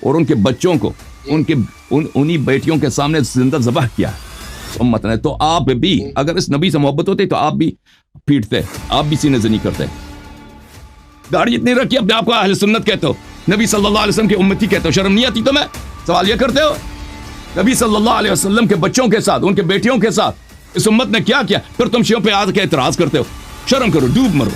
اور ان کے بچوں کو انہی بیٹیوں کے سامنے زندہ ذبح کیا امت نے. تو آپ بھی اگر اس نبی سے محبت ہوتی تو آپ بھی پیٹتے, آپ بھی سینے زنی کرتے. داڑھی اتنی رکھی اپنے آپ کو اہل سنت کہتے ہو, نبی صلی اللہ علیہ وسلم کی امتی کہتے ہو, شرم نہیں آتی تمہیں؟ سوال یہ کرتے ہو. نبی صلی اللہ علیہ وسلم کے بچوں کے ساتھ, ان کے بیٹیوں کے ساتھ اس امت نے کیا کیا, پھر تم شیعوں پہ آ کے اعتراض کرتے ہو. شرم کرو, ڈوب مرو.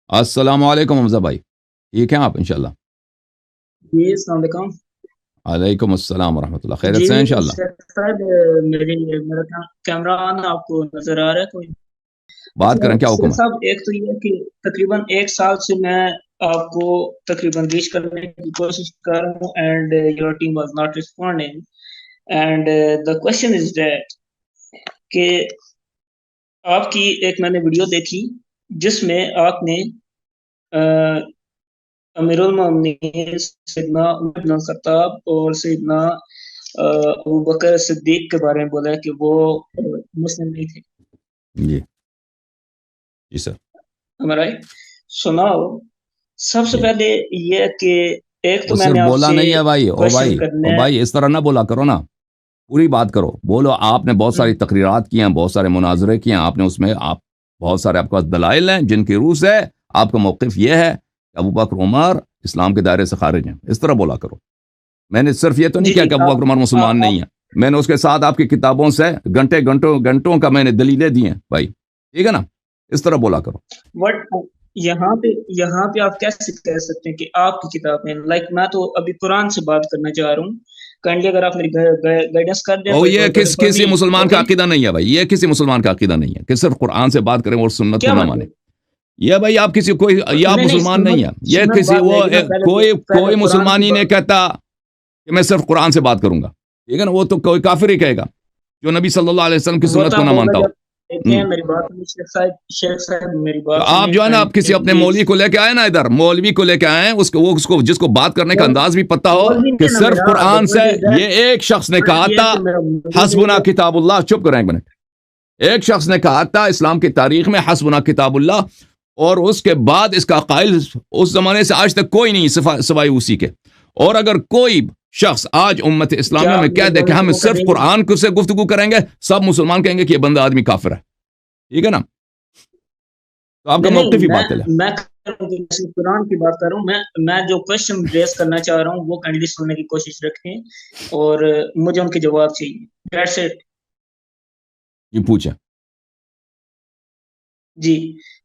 السلام علیکم حمزہ بھائی, ٹھیک ہیں آپ انشاءاللہ؟ جی السلام علیکم. علیکم السلام ورحمۃ اللہ, خیریت سے ہیں انشاءاللہ؟ میرا کیمرہ آن آپ کو نظر آ رہا ہے کوئی؟ بات کریں, کیا حکم ہے؟ صاحب ایک تو یہ کہ تقریباً 1 سال سے میں آپ کو تقریباً ریچ کرنے کی کوشش کر رہا ہوں and your team was not responding and the question is that کہ آپ کی ایک میں نے ویڈیو دیکھی جس میں آپ نے امیر المومنین سیدنا عمر بن الخطاب اور سیدنا ابو بکر صدیق کے بارے میں بولا ہے کہ وہ مسلم نہیں تھے. جی جی سر, ہمارا سناؤ. سب سے پہلے یہ کہ ایک تو میں صرف نے بولا نہیں ہے بھائی, او بھائی اس طرح نہ بولا کرو نا, پوری بات کرو. بولو آپ نے بہت ساری تقریرات کی ہیں, بہت سارے مناظرے کیے ہیں آپ نے, اس میں آپ بہت سارے آپ کے پاس دلائل ہیں جن کی روح سے آپ کا موقف یہ ہے کہ ابو بکر عمر اسلام کے دائرے سے خارج ہیں. اس طرح بولا کرو. میں نے صرف یہ تو نہیں کیا کہ ابو بکر عمر مسلمان نہیں ہیں, میں نے اس کے ساتھ آپ کی کتابوں سے گھنٹوں کا میں نے دلیلیں دی ہیں بھائی, ٹھیک ہے نا؟ اس طرح بولا کرو. یہاں پہ آپ کیسے کہہ سکتے ہیں کہ آپ کی کتاب میں, لائک میں تو ابھی قرآن سے بات کرنا چاہ رہا ہوں, کائنڈلی اگر آپ میری گائیڈنس کر دیں. یہ کسی مسلمان کا عقیدہ نہیں ہے بھائی, یہ کسی مسلمان کا عقیدہ نہیں ہے کہ صرف قرآن سے بات کریں اور سنت کو نہ مانیں. یہ بھائی آپ کسی کوئی, یہ آپ مسلمان نہیں ہے, یہ کسی وہ کوئی مسلمان ہی نہیں کہتا کہ میں صرف قرآن سے بات کروں گا, ٹھیک ہے نا؟ وہ تو کوئی کافر ہی کہے گا جو نبی صلی اللہ علیہ وسلم کی سنت کو نہ مانتا ہو. آپ جو ہے نا, آپ کسی اپنے مولوی کو لے کے آئے نا, ادھر مولوی کو لے کے آئے, اس کو جس کو بات کرنے کا انداز بھی پتہ ہو کہ صرف قرآن سے. یہ ایک شخص نے کہا تھا حسبنا کتاب اللہ, چپ کریں ایک منٹ. ایک شخص نے کہا تھا اسلام کی تاریخ میں حسبنا کتاب اللہ, اور اس کے بعد اس کا قائل اس زمانے سے آج تک کوئی نہیں سوائے اسی کے. اور اگر کوئی شخص آج امت اسلامیہ میں کہہ دے کہ ہم صرف قرآن سے گفتگو کریں گے, سب مسلمان کہیں گے کہ یہ بندہ آدمی کافر ہے, ٹھیک ہے نا؟ تو آپ کا موقف ہی باطل ہے. میں قرآن کی بات کر رہا ہوں, میں جو کوشچن ریز کرنا چاہ رہا ہوں وہ کینڈیڈیٹ سننے کی کوشش رکھیں اور مجھے ان کے جواب چاہیے. That's it. یہ پوچھیں. جی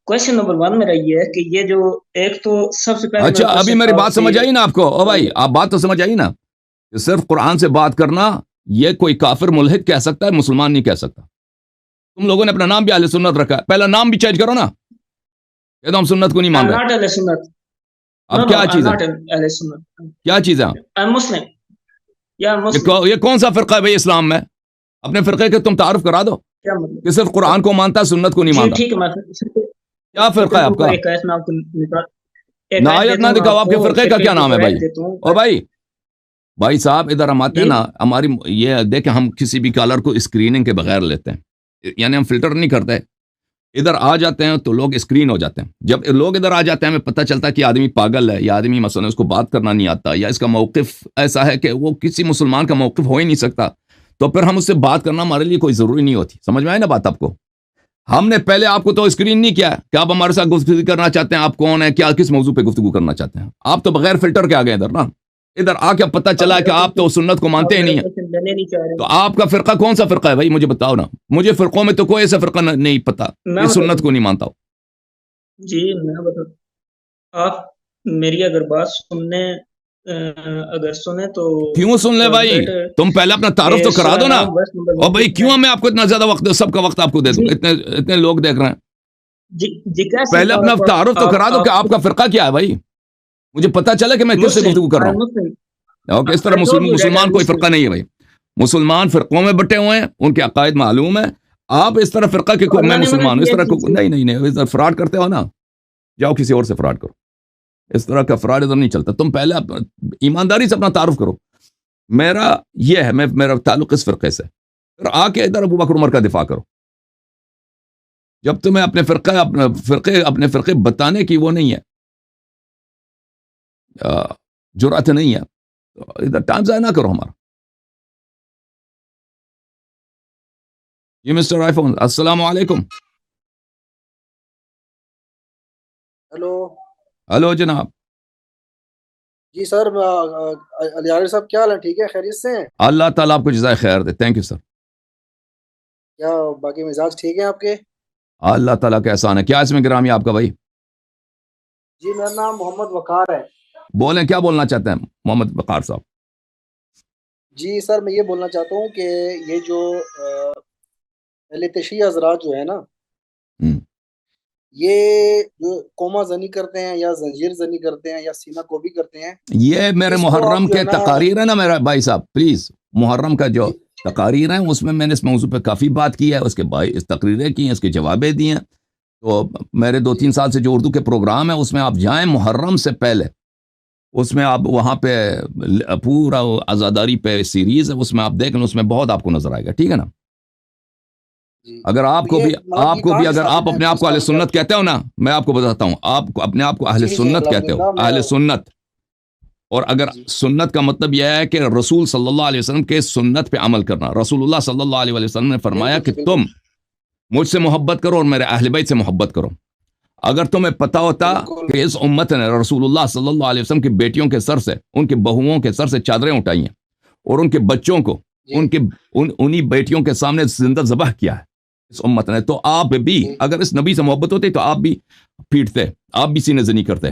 کوشچن نمبر 1 میرا یہ ہے کہ یہ جو ایک تو سب سے پہلے, اچھا ابھی میری بات سمجھ آئی نا آپ کو؟ او بھائی آپ بات تو سمجھ آئی نا کہ صرف قرآن سے بات کرنا یہ کوئی کافر ملحد کہہ سکتا ہے, مسلمان نہیں کہہ سکتا. تم لوگوں نے اپنا نام بھی اہل سنت رکھا ہے, پہلا نام بھی چینج کرو نا, کہ ہم سنت کو نہیں مان رہے. اب کیا چیز ہے, کیا چیز ہے؟ یہ کون سا فرقہ ہے بھائی اسلام میں؟ اپنے فرقے کے تم تعارف کرا دو کہ صرف قرآن کو مانتا ہے, سنت کو نہیں مانتا. کیا فرقہ ہے آپ کا؟ نایت نہ دکھاؤ, آپ کے فرقے کا کیا نام ہے بھائی؟ او بھائی صاحب ادھر ہم آتے ہیں نا, ہماری یہ دیکھیں ہم کسی بھی کالر کو اسکریننگ کے بغیر لیتے ہیں, یعنی ہم فلٹر نہیں کرتے. ادھر آ جاتے ہیں تو لوگ اسکرین ہو جاتے ہیں. جب لوگ ادھر آ جاتے ہیں ہمیں پتہ چلتا ہے کہ آدمی پاگل ہے, یا آدمی مثلا اس کو بات کرنا نہیں آتا, یا اس کا موقف ایسا ہے کہ وہ کسی مسلمان کا موقف ہو ہی نہیں سکتا, تو پھر ہم اس سے بات کرنا ہمارے لیے کوئی ضروری نہیں ہوتی. سمجھ میں آئے نا بات آپ کو؟ ہم نے پہلے آپ کو تو اسکرین نہیں کیا کہ آپ ہمارے ساتھ گفتگو کرنا چاہتے ہیں, آپ کون ہیں, کیا کس موضوع پہ گفتگو کرنا چاہتے ہیں. آپ تو بغیر فلٹر کے آ گئے ادھر نا, ادھر آ کے پتہ چلا کہ آپ تو سنت کو مانتے ہی نہیں ہیں. تو آپ کا فرقہ کون سا فرقہ ہے بھائی, مجھے بتاؤ نا. مجھے فرقوں میں تو کوئی ایسا فرقہ نہیں پتا کہ سنت کو نہیں مانتا ہو. جی میں بتاؤں, آپ میری اگر بات اگر سنیں تو کیوں سن لے بھائی, تم پہلے اپنا تعارف تو کرا دو نا. اور بھائی کیوں میں آپ کو اتنا زیادہ وقت, سب کا وقت آپ کو دے دوں, اتنے لوگ دیکھ رہے ہیں. پہلے اپنا تعارف تو کرا دو کہ آپ کا فرقہ کیا ہے بھائی, مجھے پتا چلا کہ میں کس سے گفتگو کر رہا ہوں. اس طرح مسلمان کوئی فرقہ نہیں ہے بھائی, مسلمان فرقوں میں بٹے ہوئے ہیں, ان کے عقائد معلوم ہے. آپ اس طرح فرقہ کہ میں مسلمان ہوں, اس طرح نہیں فراڈ کرتے ہو نا, جاؤ کسی اور سے فراڈ کرو. اس طرح کا فراڈ ادھر نہیں چلتا. تم پہلے ایمانداری سے اپنا تعارف کرو. میرا یہ ہے, میرا تعلق اس فرقے سے, پھر آ کے ادھر ابو بکر عمر کا دفاع کرو. جب تمہیں اپنے فرقے بتانے کی وہ نہیں ہے، جرأت نہیں ہے، تو ادھر ٹائم ضائع نہ کرو ہمارا. جی مسٹر آئی فون، السلام علیکم. ہیلو. ہلو جناب. جی سر، علی صاحب کیا حال ہے؟ ٹھیک ہے، خیریت سے ہیں؟ اللہ تعالیٰ آپ کو جزائے خیر دے. Thank you sir. کیا باقی مزاج ٹھیک ہیں آپ کے؟ اللہ تعالیٰ کا احسان ہے. کیا اس میں گرامی آپ کا بھائی؟ جی میرا نام محمد وقار ہے. بولیں، کیا بولنا چاہتے ہیں محمد وقار صاحب؟ جی سر، میں یہ بولنا چاہتا ہوں کہ یہ جو اہل تشیع حضرات جو ہے نا، یہ جو کوما زنی کرتے ہیں یا زنجیر زنی کرتے ہیں یا سینہ کو بھی کرتے ہیں، یہ میرے محرم کے تقاریر ہے نا میرا بھائی صاحب، پلیز محرم کا جو تقاریر ہیں اس میں نے اس موضوع پہ کافی بات کی ہے، اس کے اس تقریریں کی ہیں، اس کے جوابیں دیے ہیں. تو میرے 2-3 سال سے جو اردو کے پروگرام ہیں اس میں آپ جائیں محرم سے پہلے، اس میں آپ وہاں پہ پورا عزاداری پہ سیریز ہے، اس میں آپ دیکھ لیں، اس میں بہت آپ کو نظر آئے گا. ٹھیک ہے نا؟ اگر آپ کو بھی اگر آپ اپنے آپ کو اہل سنت کہتے ہو نا، میں آپ کو بتاتا ہوں، آپ کو اپنے آپ کو اہل سنت کہتے ہو، اہل سنت. اور اگر سنت کا مطلب یہ ہے کہ رسول صلی اللہ علیہ وسلم کے سنت پہ عمل کرنا. رسول اللہ صلی اللہ علیہ وسلم نے فرمایا کہ تم مجھ سے محبت کرو اور میرے اہل بیت سے محبت کرو. اگر تمہیں پتا ہوتا کہ اس امت نے رسول اللہ صلی اللہ علیہ وسلم کی بیٹیوں کے سر سے، ان کی بہوؤں کے سر سے چادریں اٹھائی ہیں اور ان کے بچوں کو انہی بیٹیوں کے سامنے زندہ ذبح کیا ہے اس امت نے، تو آپ بھی اگر اس نبی سے محبت ہوتی تو آپ بھی پیٹتے، آپ بھی سینے زنی کرتے،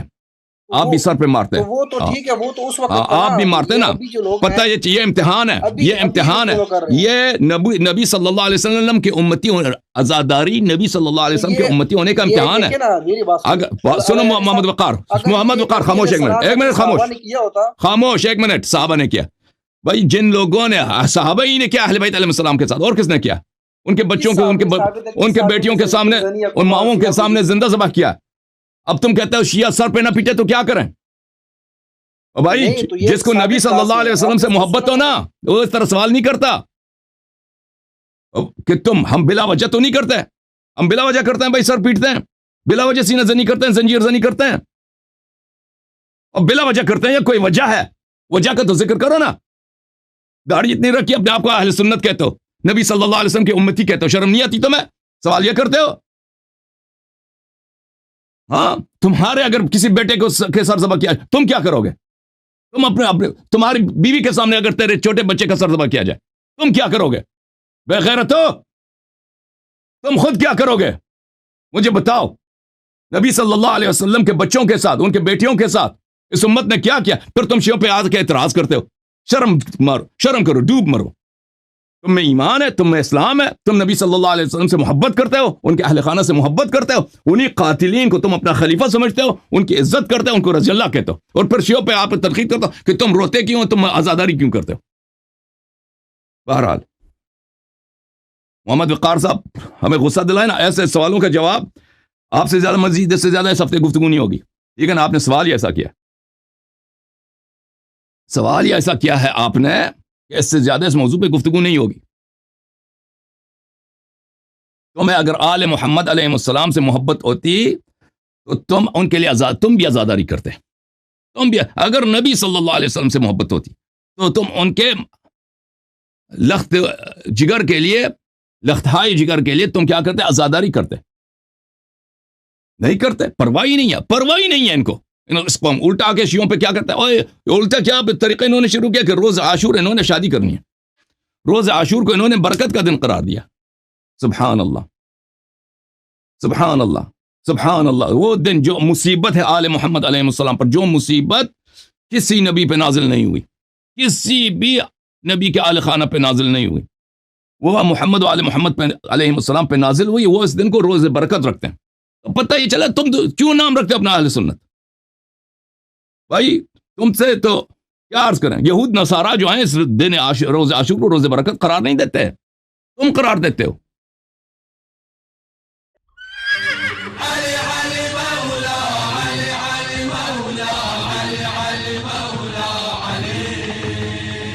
آپ بھی سر پہ مارتے. وہ تو ٹھیک ہے، وہ تو اس وقت آپ بھی مارتے نا. پتہ یہ امتحان ہے، یہ امتحان ہے. یہ نبی صلی اللہ علیہ وسلم کی امتی، عزاداری نبی صلی اللہ علیہ وسلم کی امتی ہونے کا امتحان ہے. سنو محمد وقار، خاموش ایک منٹ، خاموش ایک منٹ. صحابہ نے کیا بھائی، جن لوگوں نے صحابہ ہی نے کیا اہل بیت علیہ السلام کے ساتھ، اور کس نے کیا؟ ان کے بچوں کو، ان کے بیٹیوں کے سامنے، ان ماؤں کے سامنے زندہ ذبح کیا. اب تم کہتے ہو شیعہ سر پہ نہ پیٹے تو کیا کریں؟ بھائی جس کو نبی صلی اللہ علیہ وسلم سے محبت ہو نا، وہ اس طرح سوال نہیں کرتا کہ ہم بلا وجہ تو نہیں کرتے. ہم بلا وجہ کرتے ہیں بھائی، سر پیٹتے ہیں بلا وجہ، سینہ زنی کرتے ہیں، زنجیر زنی کرتے ہیں، اور بلا وجہ کرتے ہیں. یا کوئی وجہ ہے؟ وجہ کا تو ذکر کرو نا. داڑھی اتنی رکھی، اپنے آپ کو اہل سنت کہتے ہو، نبی صلی اللہ علیہ وسلم کی امتی کہتے ہو، شرم نہیں آتی تمہیں؟ سوال یہ کرتے ہو؟ ہاں، تمہارے اگر کسی بیٹے کو کے سر ذبح کیا تم کیا کرو گے؟ تم اپنے تمہاری بیوی کے سامنے اگر تیرے چھوٹے بچے کا سر ذبح کیا جائے تم کیا کرو گے؟ بے غیرت ہو تم، خود کیا کرو گے مجھے بتاؤ. نبی صلی اللہ علیہ وسلم کے بچوں کے ساتھ، ان کے بیٹیوں کے ساتھ اس امت نے کیا کیا؟ پھر تم شیعوں پہ آ کے اعتراض کرتے ہو. شرم مارو، شرم کرو، ڈوب مرو. تم میں ایمان ہے، تم میں اسلام ہے، تم نبی صلی اللہ علیہ وسلم سے محبت کرتے ہو، ان کے اہل خانہ سے محبت کرتے ہو، انہی قاتلین کو تم اپنا خلیفہ سمجھتے ہو، ان کی عزت کرتے ہو، ان کو رضی اللہ کہتے ہو، اور پھر شیعوں پہ آپ تنقید کرتے ہو کہ تم روتے کیوں، تم عزاداری کیوں کرتے ہو. بہرحال محمد وقار صاحب ہمیں غصہ دلائے نا. ایسے سوالوں کا جواب آپ سے زیادہ، مزید اس سے زیادہ اس ہفتے گفتگو نہیں ہوگی. ٹھیک ہے نا؟ آپ نے سوال ہی ایسا کیا، سوال ہی ایسا کیا ہے آپ نے کہ اس سے زیادہ اس موضوع پہ گفتگو نہیں ہوگی. تمہیں اگر آل محمد علیہ السلام سے محبت ہوتی تو تم ان کے لیے تم بھی عزاداری کرتے. تم بھی اگر نبی صلی اللہ علیہ وسلم سے محبت ہوتی تو تم ان کے لخت جگر کے لیے، لختہائے جگر کے لیے تم کیا کرتے؟ عزاداری کرتے. نہیں کرتے، پرواہی نہیں ہے، پرواہی نہیں ہے ان کو. اس کو ہم الٹا آ کے شیعوں پہ کیا کرتے ہیں؟ الٹا کیا طریقہ انہوں نے شروع کیا کہ روز عاشور انہوں نے شادی کرنی ہے. روز عاشور کو انہوں نے برکت کا دن قرار دیا. سبحان اللہ، سبحان اللہ، سبحان اللہ. وہ دن جو مصیبت ہے آل محمد علیہ السلام پر، جو مصیبت کسی نبی پہ نازل نہیں ہوئی، کسی بھی نبی کے آل خانہ پہ نازل نہیں ہوئی، وہ محمد و آل محمد پہ علیہ السلام پہ نازل ہوئی. وہ اس دن کو روز برکت رکھتے ہیں. تو پتہ یہ چلا تم کیوں نام رکھتے اپنا اہل سنت. بھائی تم سے تو کیا عرض کریں، یہود نصارہ جو ہیں اس دن روز عاشور کو روز برکت قرار نہیں دیتے، تم قرار دیتے ہو.